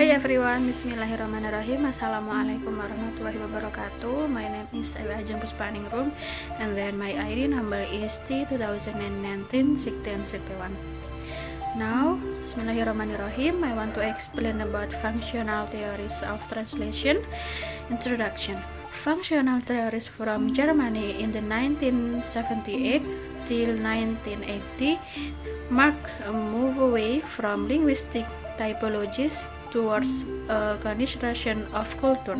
Hi everyone, Bismillahirrahmanirrahim. Assalamualaikum warahmatullahi wabarakatuh. My name is Ayu Ajeng Puspaningrum, and then my ID number is T2019-1661. Now, Bismillahirrahmanirrahim, I want to explain about functional theories of translation. Introduction. Functional theories from Germany in the 1978 till 1980 marked a move away from linguistic typologies towards a consideration of culture.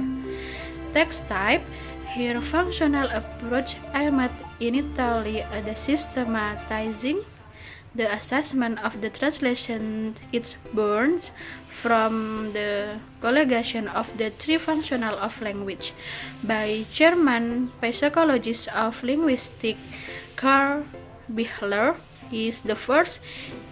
Text type. Here, functional approach aimed initially at the systematizing the assessment of the translation. It's born from the collegation of the three functional of language by German psychologist of linguistics Karl Bechler. Is the first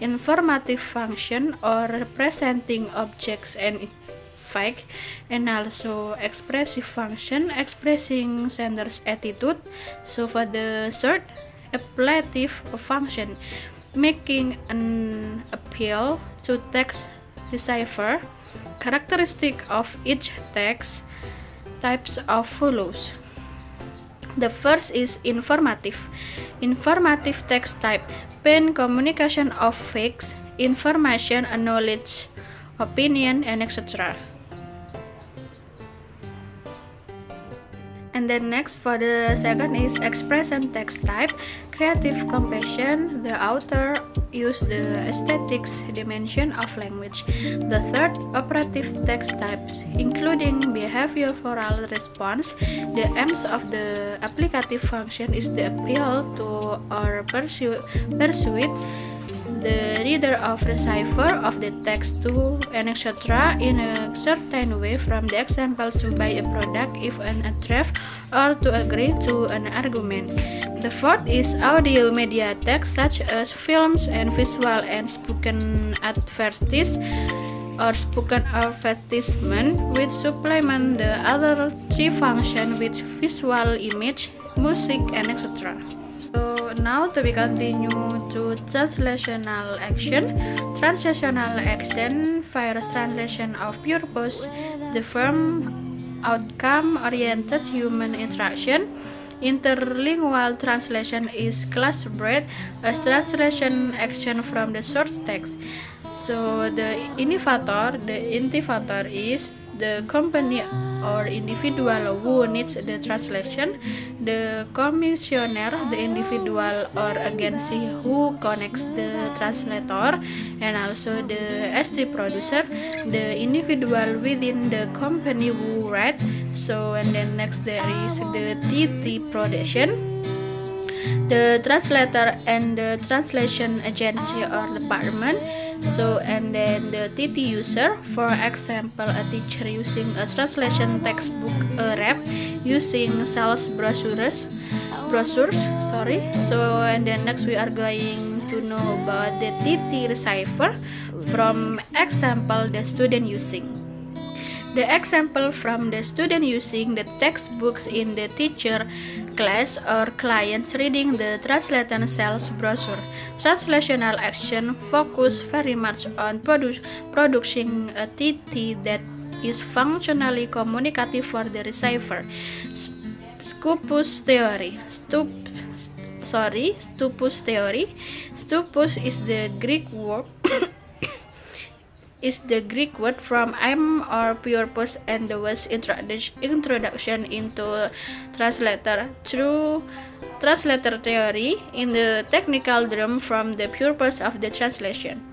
informative function or representing objects and facts, and also expressive function expressing sender's attitude. So for the third, appellative function making an appeal to text decipher. Characteristic of each text types of follows. The first is informative text type. Pen communication of facts, information, knowledge, opinion, and etc. And then next for the second is expression text type. Creative compassion. The author use the aesthetics dimension of language. The third, operative text types, including behavioral response. The aims of the applicative function is the appeal to or persuade the reader of receiver of the text to and etc. in a certain way, from the example to buy a product if an draft or to agree to an argument. The fourth is audio media text such as films and visual and spoken advertisements or spoken advertisement, which supplement the other three functions with visual image, music, and etc. So now to be continue to translational action. Translational action virus translation of purpose, the firm outcome-oriented human interaction. Interlingual translation is class-bred as translation action from the source text. So the innovator is the company or individual who needs the translation. The commissioner, the individual or agency who connects the translator, and also the ST producer, the individual within the company who write. So and then next there is the TT production, the translator and the translation agency or department. So and then the TT user, for example a teacher using a translation textbook, a rep using sales brochures. So and then next we are going to know about the TT receiver. From example the student using. The example from the student using the textbooks in the teacher class or clients reading the translator sales brochure. Translational action focus very much on producing a TT that is functionally communicative for the receiver. Stupus theory. Stupus is the Greek word from aim or purpose, and the was introduction into translator through translator theory in the technical term from the purpose of the translation.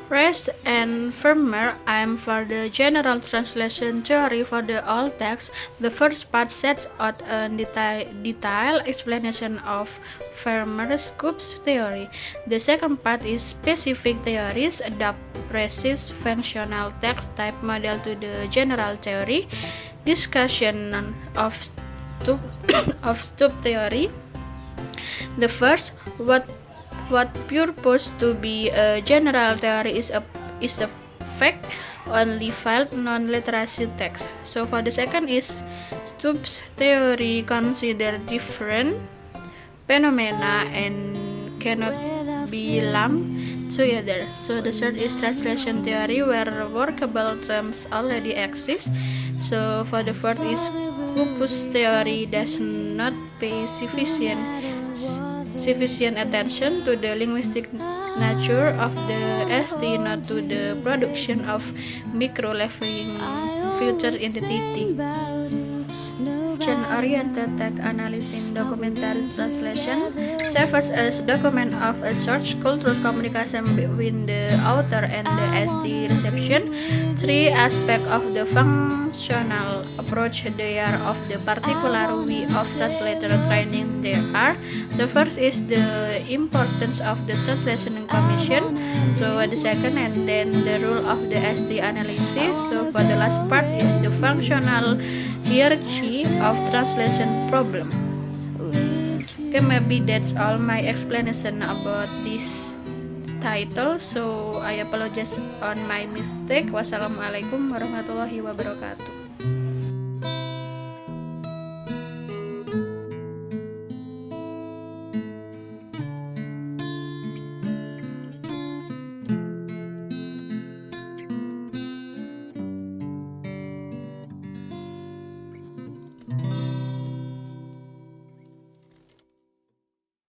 Rest and firmer aim for the general translation theory for the all text. The first part sets out a detailed explanation of Fermat-Scopes theory. The second part is specific theories, adapt precise functional text type model to the general theory. Discussion of Stup theory. The first, what purpose to be a general theory is a fact only felt non-literacy text. So for the second is Stubbs theory consider different phenomena and cannot be lumped together. So the third is translation theory, where workable terms already exist. So for the fourth is corpus theory, does not pay sufficient attention to the linguistic nature of the ST, not to the production of micro-leveling future identity. Oriented text analysis documentary translation serves as document of a search cultural communication between the author and the ST reception. Three aspects of the functional approach there of the particular way of translator training there are. The first is the importance of the translation commission. So the second, and then the role of the ST analysis. So for the last part is the functional hierarchy of translation problem. Okay, maybe that's all my explanation about this title. So I apologize on my mistake. Wassalamualaikum warahmatullahi wabarakatuh.